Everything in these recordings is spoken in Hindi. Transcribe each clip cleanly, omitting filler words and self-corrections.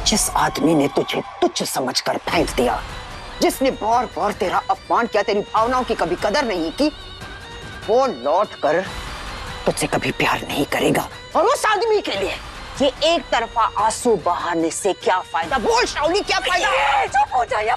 जिस आदमी ने तुझे तुच्छ समझकर फेंक दिया, जिसने बार बार तेरा अपमान किया, तेरी भावनाओं की कभी कदर नहीं की, वो लौट कर तुझसे कभी प्यार नहीं करेगा। और उस आदमी के लिए ये एक तरफा आंसू बहाने से क्या फायदा? बोल शाओली, क्या फायदा? चुप हो जाइए,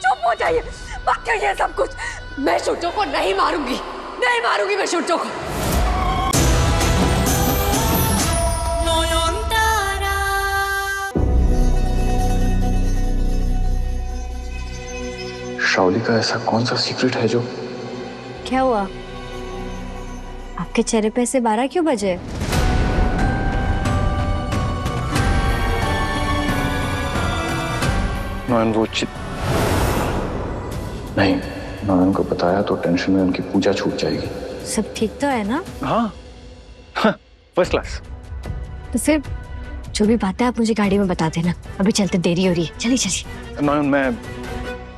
चुप हो जाइए। बाकी ये सब कुछ मैं शुटो को नहीं मारूंगी, नहीं मारूंगी मैं शुटो को। शाओली का ऐसा कौन सा सीक्रेट है जो? क्या हुआ? आपके चेहरे पे ऐसे 12 क्यों बजे? नॉयन नहीं, नॉयन को बताया तो टेंशन में उनकी पूजा छूट जाएगी। सब ठीक तो है ना? हाँ, फर्स्ट क्लास। तो फिर जो भी बात है आप मुझे गाड़ी में बता देना, अभी चलते देरी हो रही है। चलिए चलिए। नॉयन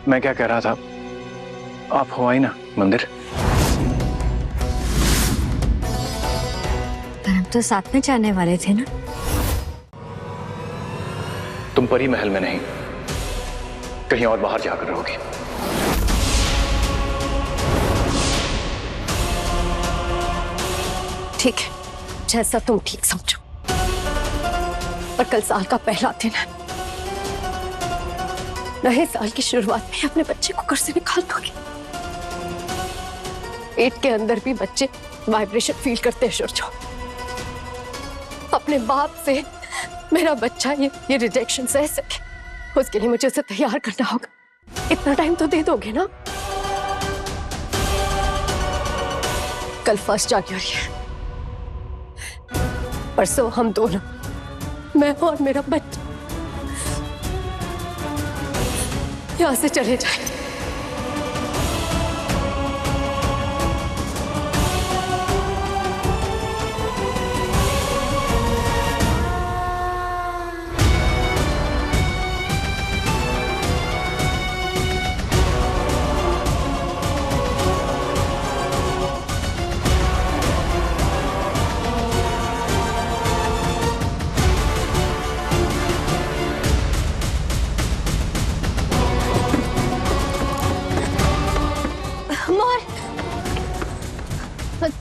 मैं क्या कह रहा था, आप हो आई ना मंदिर? पर हम तो साथ में जाने वाले थे ना। तुम परी महल में नहीं, कहीं और बाहर जाकर रहोगी। ठीक है, जैसा तुम ठीक समझो। पर कल साल का पहला दिन है, नए साल की शुरुआत में अपने बच्चे को घर से निकाल दोगे। पेट के अंदर भी बच्चे वाइब्रेशन फील करते हैं शुरजो। अपने बाप से मेरा बच्चा ये रिजेक्शन सह सके, उसके लिए मुझे उसे तैयार करना होगा। इतना टाइम तो दे दोगे ना? कल 1 जनवरी है, परसों हम दोनों, मैं और मेरा बच्चा, यहां से चले जाएंगे।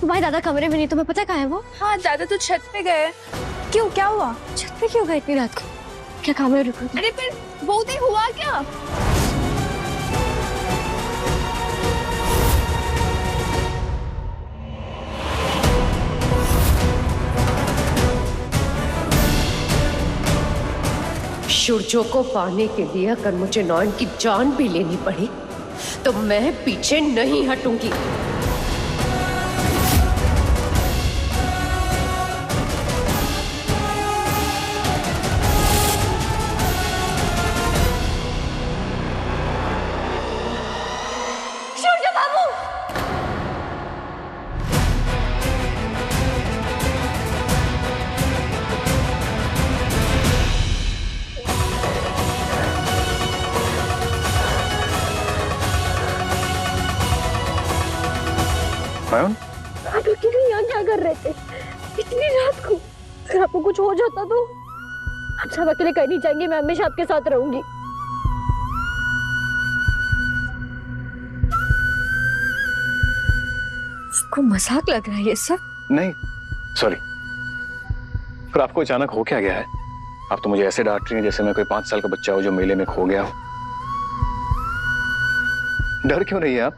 तुम्हारे दादा कमरे में नहीं, तुम्हें पता कहाँ है वो? हाँ दादा तो छत पे गए। क्यों, क्या हुआ? छत पे क्यों गए इतनी रात को? क्या काम है? रुको। अरे फिर बहुत ही हुआ क्या? शुरजो को पाने के लिए अगर मुझे नॉयन की जान भी लेनी पड़ी तो मैं पीछे नहीं हटूंगी। नॉयन, आप अकेले यहाँ क्या कर रहे थे इतनी रात को? अगर आपको कुछ हो जाता तो? हम सब अकेले कहीं नहीं जाएंगे, मैं हमेशा आपके साथ रहूंगी। आपको मजाक लग रहा है ये सब? नहीं सॉरी, पर आपको अचानक हो क्या गया है? आप तो मुझे ऐसे डांट रही हैं जैसे मैं कोई 5 साल का बच्चा हो जो मेले में खो गया हो। डर क्यों रही है आप?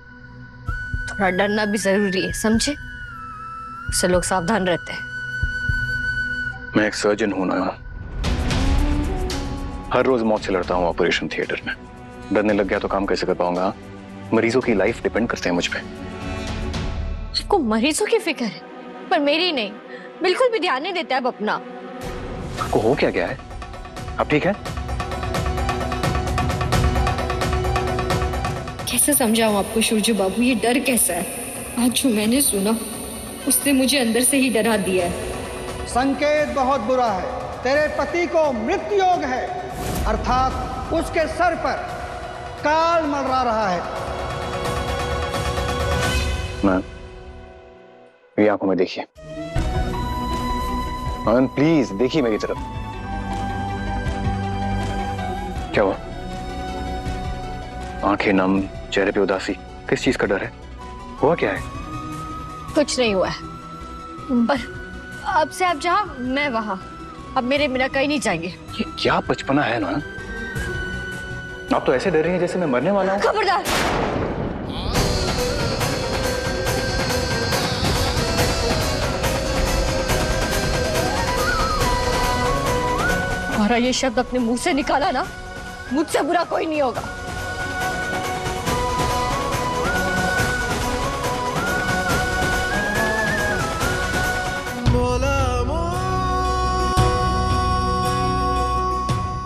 थोड़ा डरना भी जरूरी है, समझे? इससे लोग सावधान रहते हैं। मैं एक सर्जन हूं ना, हर रोज मौत से लड़ता हूं ऑपरेशन थिएटर में। डरने लग गया तो काम कैसे कर पाऊंगा? मरीजों की लाइफ डिपेंड करते हैं मुझ पे। आपको मरीजों की फिक्र है, पर मेरी नहीं। बिल्कुल भी ध्यान नहीं देते आप अपना। आपको हो क्या गया है? आप ठीक है? कैसे समझाऊं आपको शुरजो बाबू, ये डर कैसा है? आज जो मैंने सुना उसने मुझे अंदर से ही डरा दिया है। संकेत बहुत बुरा है। तेरे पति को मृत्यु योग है, अर्थात उसके सर पर काल मंडरा रहा है। मैम, मेरी आंखों में देखिए। मैम प्लीज देखिए मेरी तरफ। क्या हुआ? आंखें नम, चेहरे पे उदासी, किस चीज का डर है? हुआ क्या है? कुछ नहीं हुआ है, पर अब से आप जहाँ मैं वहां, अब मेरे बिना कहीं नहीं जाएंगे। ये क्या बचपना है ना? आप तो ऐसे डर रही हैं जैसे मैं मरने वाला हूँ। खबरदार! और ये शब्द अपने मुंह से निकाला ना, मुझसे बुरा कोई नहीं होगा।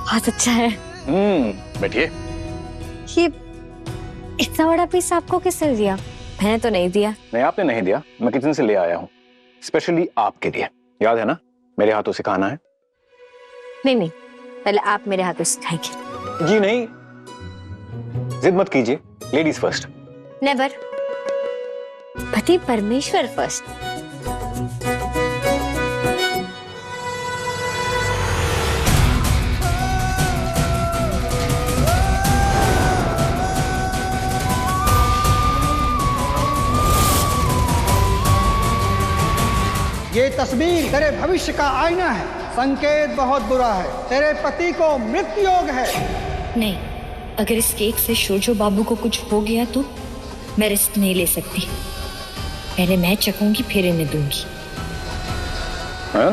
बहुत अच्छा है। बैठिए। ये इतना बड़ा पीस आपको किसने दिया? मैंने तो नहीं दिया। नहीं, आपने नहीं दिया, मैं किचन से ले आया हूँ स्पेशली आपके लिए। याद है ना, मेरे हाथों से खाना है। नहीं नहीं, पहले आप मेरे हाथों से खाएंगे। जी नहीं, जिद मत कीजिए, लेडीज फर्स्ट। नेवर। पति परमेश्वर फर्स्ट। ये तस्वीर तेरे भविष्य का आईना है। संकेत बहुत बुरा है, तेरे पति को मृत्यु योग है। नहीं, अगर इस केक से शोजो बाबू को कुछ हो गया तो मैं रिस्क नहीं ले सकती। पहले मैं चखूंगी, फिर इन्हें दूंगी। हाँ?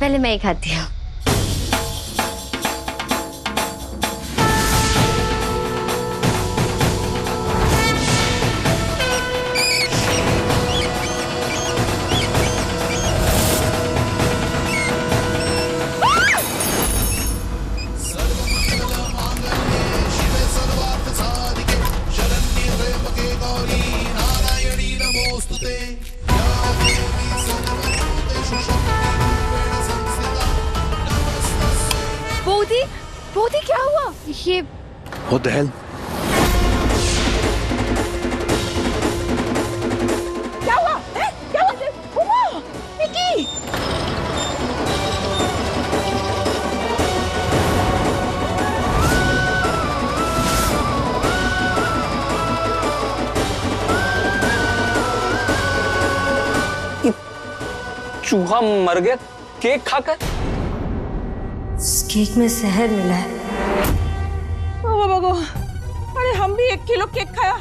पहले मैं ही खाती हूँ। बोधी क्या हुआ? ये What the hell? क्या हुआ? क्या हुआ? निकी! चूहा मर गया केक खाकर? इस केक में जहर मिला है। अरे हम भी 1 किलो केक खाया,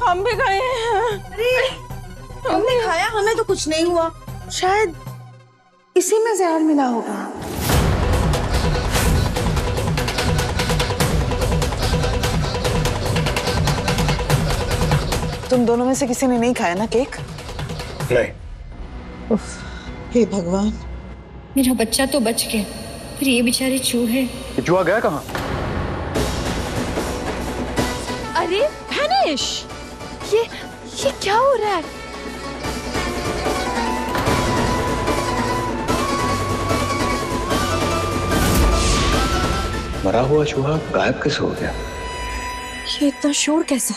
हम भी गए हैं। अरे हमने खाया, हमें तो कुछ नहीं हुआ। शायद इसी में जहर मिला होगा। तुम दोनों में से किसी ने नहीं खाया ना केक? नहीं। हे भगवान, मेरा बच्चा तो बच गया, पर ये बेचारे चूहे। ये चूहा गया कहाँ? अरे भैनिश, ये क्या हो रहा है? मरा हुआ चूहा गायब कैसे हो गया? ये इतना शोर कैसा?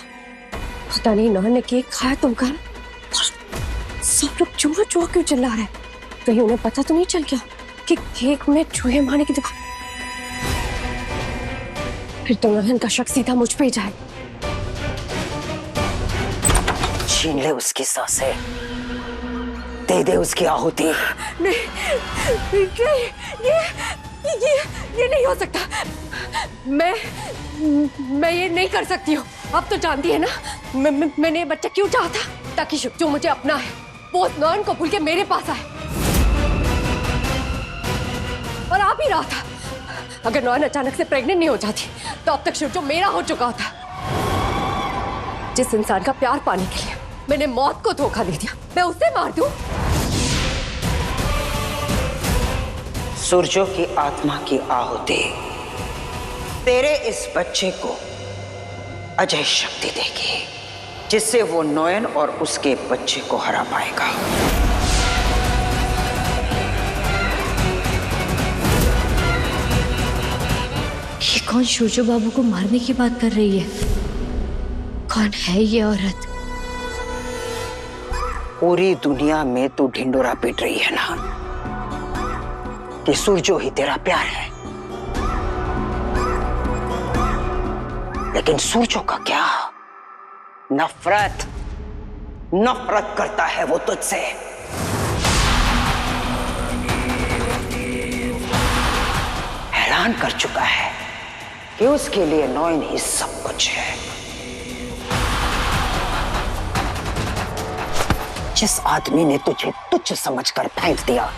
पता नहीं नॉन ने केक खाया तुमका? सब लोग चूहा चूहा क्यों चिल्ला रहे हैं? कहीं उन्हें पता तो नहीं चल गया कि केक में चूहे मारने की दुकान? फिर तो नॉन का शक सीधा मुझ पे ही जाए। छीन ले उसकी सांसें, दे दे उसकी आहुति। नहीं, ये नहीं हो सकता। मैं ये नहीं कर सकती हूँ। अब तो जानती है ना मैंने ये बच्चा क्यों चाहा था, ताकि जो मुझे अपना है वो नॉन को भूल के मेरे पास आए। और आ भी रहा था। अगर नॉन अचानक से प्रेग्नेंट नहीं हो जाती तो अब तक शिवजो मेरा हो चुका होता। जिस इंसान का प्यार पाने के लिए मैंने मौत को धोखा दे दिया, मैं उसे मार दूं? सूरजों की आत्मा की आहुति तेरे इस बच्चे को अजय शक्ति देगी, जिससे वो नोयन और उसके बच्चे को हरा पाएगा। ये कौन शोजो बाबू को मारने की बात कर रही है? कौन है ये औरत? पूरी दुनिया में तू ढिंडोरा पीट रही है ना कि सूरजो ही तेरा प्यार है। लेकिन सूरजों का क्या? नफरत नफरत करता है वो तुझसे। ऐलान कर चुका है कि उसके लिए नॉइन ही सब कुछ है। जिस आदमी ने तुझे तुच्छ समझकर फेंक दिया,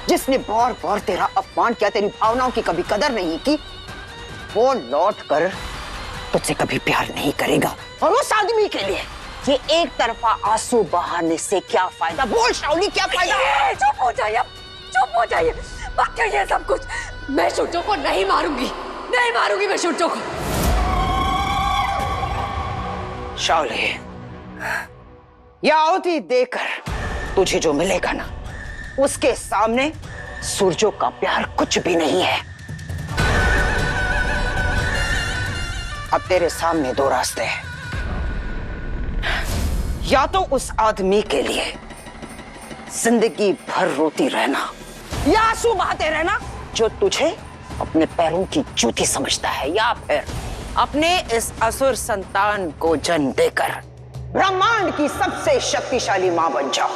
जिसने बार बार तेरा अपमान किया, तेरी भावनाओं की कभी कदर नहीं की, वो लौट कर तुझसे कभी प्यार नहीं करेगा। और उस आदमी के लिए ये एक तरफा आंसू बहाने से क्या फायदा? बोल शाओली, क्या फायदा? चुप हो जाइए, चुप हो जाइए। मत कहिए सब कुछ। मैं सूरजों को नहीं मारूंगी, नहीं मारूंगी मैं सूरजों को। शाओली, यह आहुति देकर तुझे जो मिलेगा ना, उसके सामने सूरजों का प्यार कुछ भी नहीं है। अब तेरे सामने दो रास्ते हैं। या तो उस आदमी के लिए जिंदगी भर रोती रहना या आंसू बहाते रहना जो तुझे अपने पैरों की जूती समझता है, या फिर अपने इस असुर संतान को जन्म देकर ब्रह्मांड की सबसे शक्तिशाली मां बन जाओ।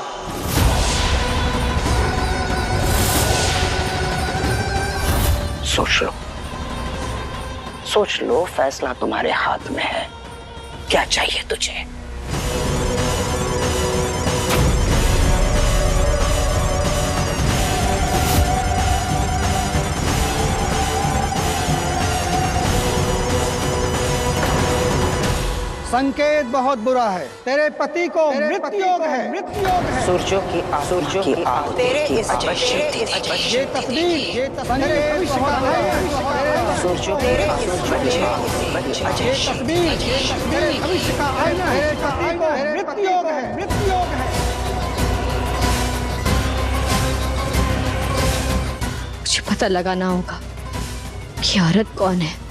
सोच लो, फैसला तुम्हारे हाथ में है। क्या चाहिए तुझे? संकेत बहुत बुरा है। तेरे पति को मृत्यु योग है, मृत्यु योग है। सूरजों की आहुति तेरे इस अजय शक्ति ये तस्वीर, ये तस्वीर सूरजों तेरे अजय तस्वीर भविष्य का आईना है। मृत्यु योग है, मृत्यु योग है। मुझे पता लगाना होगा कि औरत कौन है।